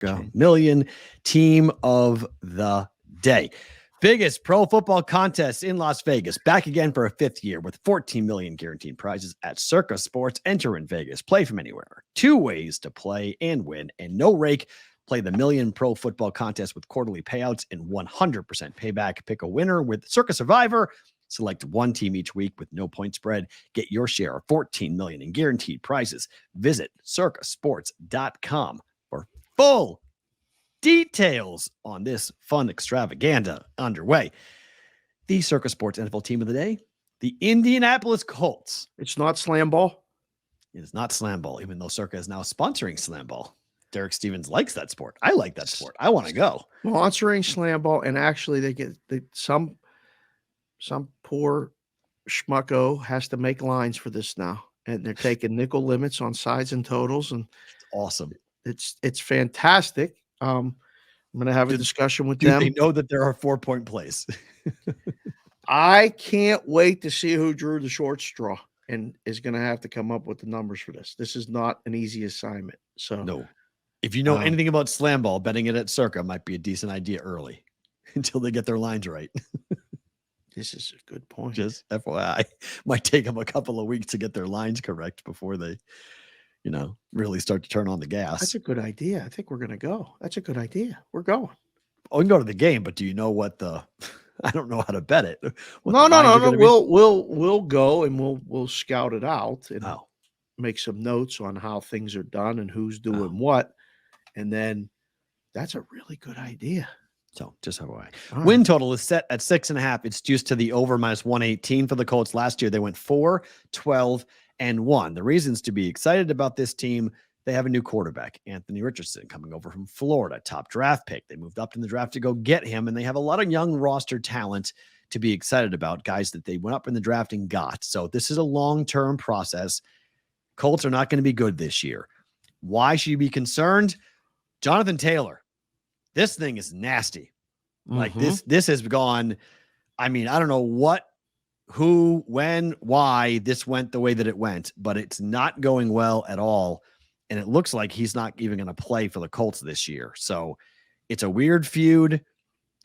Circa Million Team of the Day. Biggest pro football contest in Las Vegas. Back again for a 5th year with 14 million guaranteed prizes at Circa Sports. Enter in Vegas. Play from anywhere. 2 ways to play and win, and no rake. Play the Million Pro Football Contest with quarterly payouts and 100% payback. Pick a winner with Circa Survivor. Select one team each week with no point spread. Get your share of 14 million in guaranteed prizes. Visit circasports.com for full details on this fun extravaganza underway. The Circa Sports NFL Team of the Day, the Indianapolis Colts. It's not slam ball. It is not slam ball, even though Circa is now sponsoring slam ball. Derek Stevens likes that sport. I like that sport. I want to go. Sponsoring slam ball, and actually some poor schmucko has to make lines for this now, and they're taking nickel limits on sides and totals, and it's awesome. It's fantastic. I'm going to have a discussion with them. They know that there are 4-point plays. I can't wait to see who drew the short straw and is going to have to come up with the numbers for this. This is not an easy assignment. So no. If you know anything about slam ball, betting it at Circa might be a decent idea early until they get their lines right. This is a good point. Just FYI, might take them a couple of weeks to get their lines correct before they, really start to turn on the gas. That's a good idea. I think we're going to go. That's a good idea. We're going. Oh, we can go to the game, but do you know what I don't know how to bet it. No. We'll go and we'll scout it out and make some notes on how things are done and who's doing what. And then that's a really good idea. So just FYI. Win total is set at 6.5. It's juiced to the over -118 for the Colts. Last year, they went 4-12-1. The reasons to be excited about this team: they have a new quarterback, Anthony Richardson, coming over from Florida, top draft pick. They moved up in the draft to go get him, and they have a lot of young roster talent to be excited about, guys that they went up in the draft and got. So this is a long-term process. Colts are not going to be good this year. Why should you be concerned? Jonathan Taylor. This thing is nasty. Like this has gone. I mean, I don't know what, who, when, why this went the way that it went, but it's not going well at all. And it looks like he's not even going to play for the Colts this year. So it's a weird feud.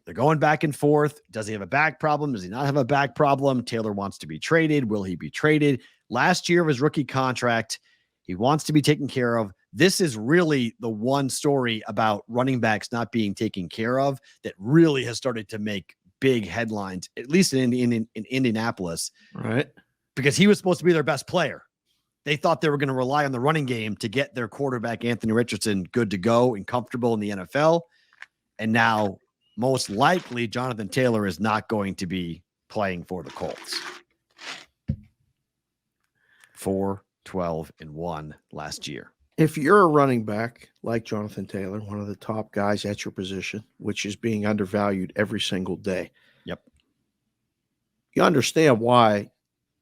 They're going back and forth. Does he have a back problem? Does he not have a back problem? Taylor wants to be traded. Will he be traded? Last year of his rookie contract, he wants to be taken care of. This is really the one story about running backs not being taken care of that really has started to make big headlines, at least in Indianapolis. Right. Because he was supposed to be their best player. They thought they were going to rely on the running game to get their quarterback, Anthony Richardson, good to go and comfortable in the NFL. And now, most likely, Jonathan Taylor is not going to be playing for the Colts. 4-12-1 last year. If you're a running back like Jonathan Taylor, one of the top guys at your position, which is being undervalued every single day. Yep. You understand why,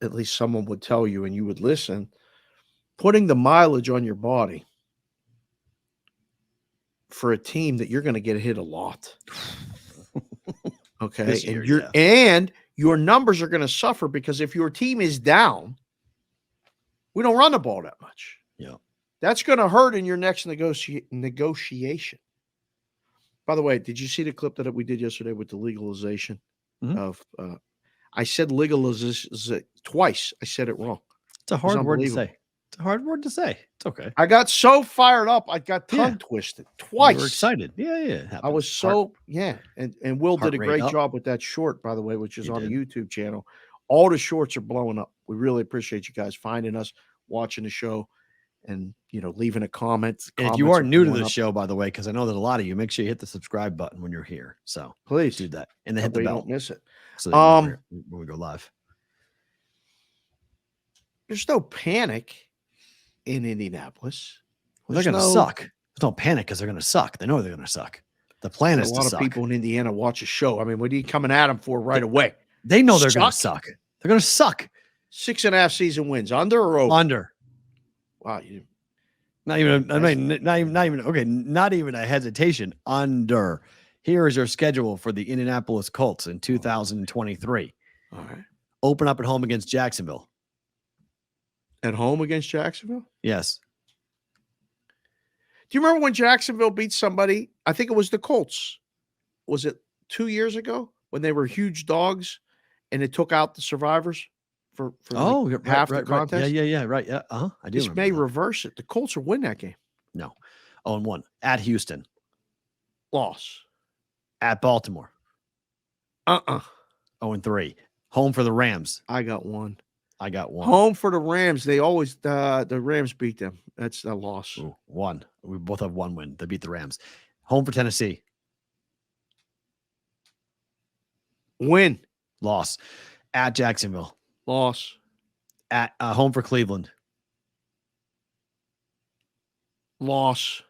at least someone would tell you and you would listen, putting the mileage on your body for a team that you're going to get hit a lot. Okay. Year, and your numbers are going to suffer because if your team is down, we don't run the ball that much. Yeah. That's going to hurt in your next negotiation. By the way, did you see the clip that we did yesterday with the legalization of I said legalization twice. I said it wrong. It's a hard word to say. It's a hard word to say. It's okay. I got so fired up. I got tongue twisted twice. You were excited. Yeah. I was so, And Will did a great job with that short, by the way, which is on the YouTube channel. All the shorts are blowing up. We really appreciate you guys finding us, watching the show, and leaving a comment. And if you are new to the show, by the way, because I know that a lot of you, make sure you hit the subscribe button when you're here. So please do that, and then hit the bell. Don't miss it. So that when we go live, there's no panic in Indianapolis. Well, they're going to suck. There's no panic because they're going to suck. They know they're going to suck. The plan is to suck. A lot of people in Indiana watch a show. I mean, what are you coming at them for right away? They know they're going to suck. They're going to suck. 6.5 season wins, under or over? Under. Wow, not even a hesitation. Under. Here is your schedule for the Indianapolis Colts in 2023. All right. Open up at home against Jacksonville. At home against Jacksonville? Yes. Do you remember when Jacksonville beat somebody? I think it was the Colts. Was it 2 years ago when they were huge dogs and it took out the survivors for half the contest? Yeah, right. Yeah, I do. This may reverse it. The Colts will win that game. No, 0-1 at Houston, loss at Baltimore, 0-3, home for the Rams. I got one. Home for the Rams. They always the Rams beat them. That's a loss. Ooh, 1. We both have 1 win. They beat the Rams. Home for Tennessee. Win. Loss. At Jacksonville. Loss. At home for Cleveland. Loss.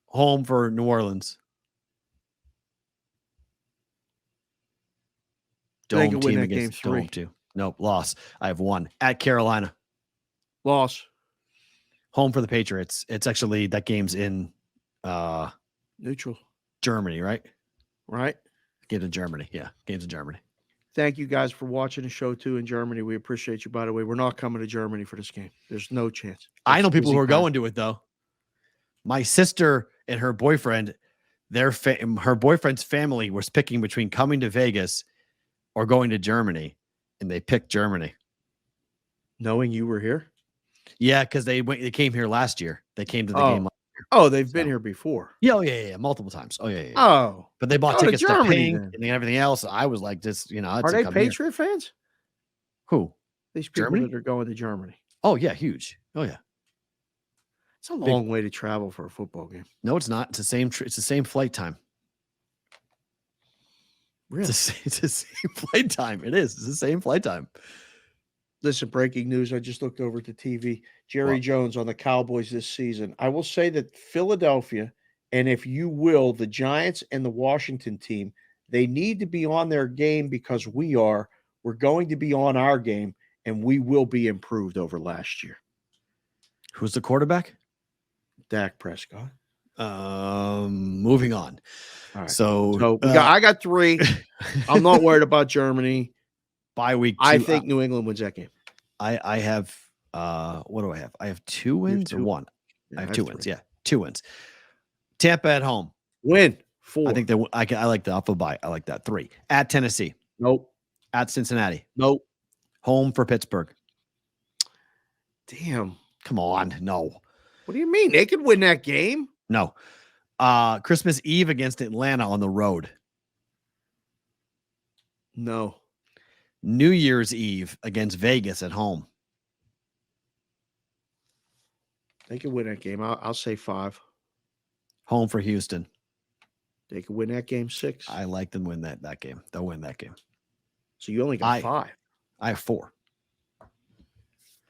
Home for New Orleans. Dome team against Dome 2. Nope, loss. I have 1. At Carolina. Loss. Home for the Patriots. It's actually, that game's in neutral. Germany, right? Right. Games in Germany. Yeah, games in Germany. Thank you guys for watching the show too in Germany. We appreciate you, by the way. We're not coming to Germany for this game. There's no chance. I know people who are going to it, though. My sister and her boyfriend, her boyfriend's family was picking between coming to Vegas or going to Germany, and they picked Germany. Knowing you were here? Yeah, because they came here last year. They came to the game last year. Oh, they've been here before. Yeah, multiple times. Yeah. Oh, but they bought tickets to Germany Pink and everything else. I was like, just are they Patriot fans? Who? These people that are going to Germany. Oh yeah, huge. Oh yeah. It's a long way to travel for a football game. No, it's not. It's the same. It's the same flight time. Really? It's the same flight time. It is. It's the same flight time. Listen, breaking news. I just looked over at the TV. Jerry Jones on the Cowboys this season. I will say that Philadelphia, and if you will, the Giants and the Washington team, they need to be on their game because we're going to be on our game, and we will be improved over last year. Who's the quarterback? Dak Prescott. Moving on. All right. So I got 3. I'm not worried about Germany. Bye week 2. I think New England wins that game. I have what do I have? I have 2 wins or 1. Yeah, I have 2 wins. Yeah, 2 wins. Tampa at home. Win 4. I think I like the alpha bye. I like that. 3. At Tennessee. Nope. At Cincinnati. Nope. Home for Pittsburgh. Damn. Come on. No. What do you mean? They could win that game. No. Christmas Eve against Atlanta on the road. No. New Year's Eve against Vegas at home. They could win that game. I'll say 5. Home for Houston. They could win that game 6. I like them win that game. They'll win that game. So you only got 5. I have 4.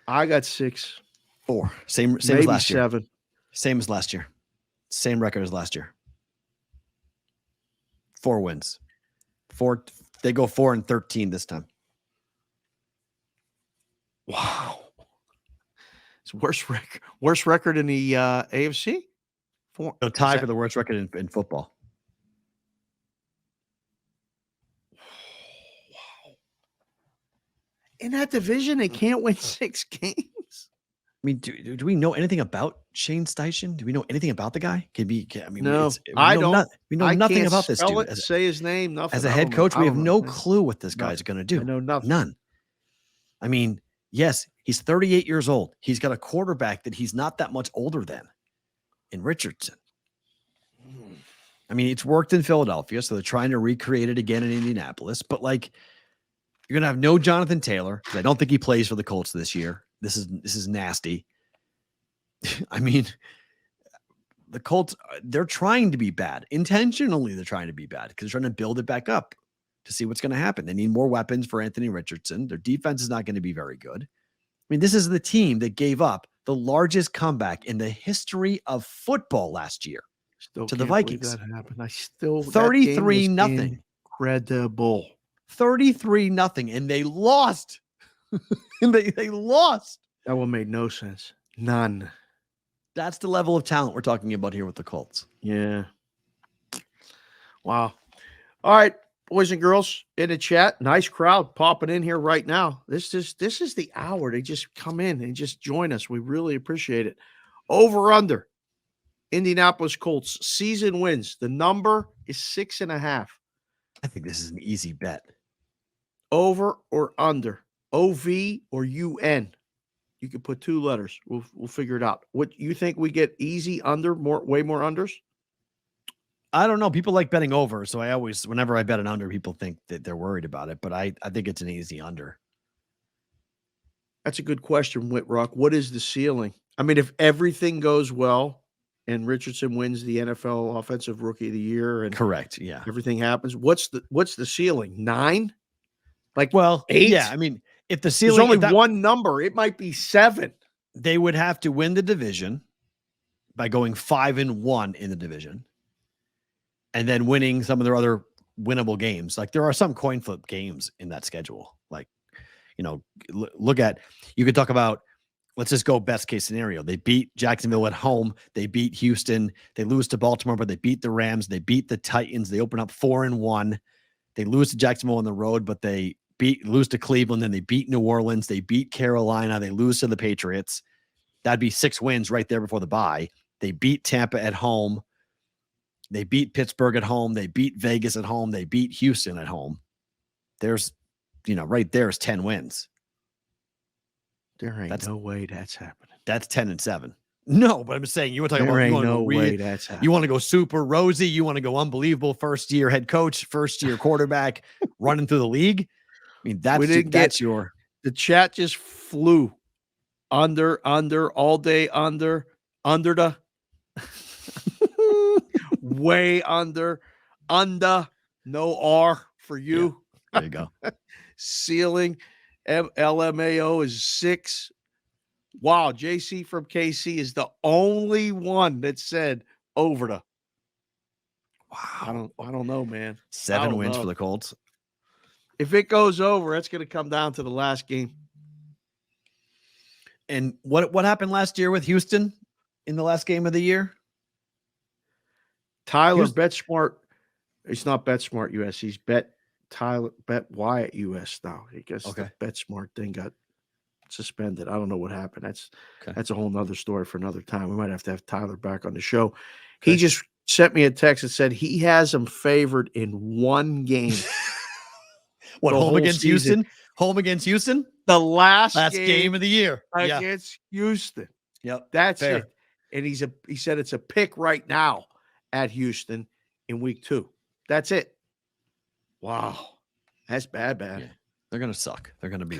I got 6. 4. Same Maybe as last 7. year. Same as last year. Same record as last year. 4 wins. 4. They go 4-13 this time. Wow. It's worst record in the AFC? 4. So tie for the worst record in football. Wow. In that division, they can't win 6 games. I mean, do we know anything about Shane Steichen? Do we know anything about the guy? No, I don't. We know nothing about this dude. Say his name. Nothing. As a head coach, we have no clue what this guy's going to do. I know nothing. None. I mean, yes, he's 38 years old. He's got a quarterback that he's not that much older than in Richardson. I mean, it's worked in Philadelphia, so they're trying to recreate it again in Indianapolis. But like, you're going to have no Jonathan Taylor because I don't think he plays for the Colts this year. This is nasty. I mean, the Colts, they're trying to be bad. Intentionally, they're trying to be bad because they're trying to build it back up to see what's going to happen. They need more weapons for Anthony Richardson. Their defense is not going to be very good. I mean, this is the team that gave up the largest comeback in the history of football last year to the Vikings. That happened. I still 33-0. Incredible. 33-0, and they lost. And they lost. That one made no sense. None. That's the level of talent we're talking about here with the Colts. Yeah. Wow. All right, boys and girls in the chat. Nice crowd popping in here right now. This is the hour. They just come in and just join us. We really appreciate it. Over under Indianapolis Colts season wins. The number is 6.5. I think this is an easy bet. Over or under? OV or UN? You can put 2 letters. We'll figure it out. What you think we get easy under, way more unders? I don't know. People like betting over, so I always, whenever I bet an under, people think that they're worried about it. But I think it's an easy under. That's a good question, Whitrock. What is the ceiling? I mean, if everything goes well and Richardson wins the NFL Offensive Rookie of the Year, and correct, yeah, everything happens, what's the ceiling? 9? Like, well, 8? yeah. I mean, if the ceiling, there's only one number, it might be 7. They would have to win the division by going 5-1 in the division, and then winning some of their other winnable games. Like, there are some coin flip games in that schedule. Like, look at, you could talk about, let's just go best case scenario. They beat Jacksonville at home. They beat Houston. They lose to Baltimore, but they beat the Rams. They beat the Titans. They open up 4-1. They lose to Jacksonville on the road, but they lose to Cleveland. Then they beat New Orleans. They beat Carolina. They lose to the Patriots. That'd be 6 wins right there before the bye. They beat Tampa at home. They beat Pittsburgh at home. They beat Vegas at home. They beat Houston at home. There's, right there's 10 wins. There ain't no way that's happening. That's 10-7. No, but I'm just saying, you want to talk about, you want to go super rosy. You want to go unbelievable first year head coach, first year quarterback running through the league. I mean, the chat just flew under all day, under the way under, no R for you. Yeah, there you go. Ceiling LMAO is 6. Wow, JC from KC is the only one that said over the. Wow, I don't know, man. 7 wins for the Colts. If it goes over, it's going to come down to the last game. And what happened last year with Houston in the last game of the year? Tyler BetSmart. It's not BetSmart US. He's Bet Wyatt US now. I guess the BetSmart thing got suspended. I don't know what happened. That's a whole nother story for another time. We might have to have Tyler back on the show. Okay. He just sent me a text that said he has him favored in 1 game. What, home against Houston? Home against Houston? The last game of the year against Houston. Yep. That's fair. It. And he said it's a pick right now at Houston in week 2. That's it. Wow. That's bad. Yeah. They're going to suck. They're going to be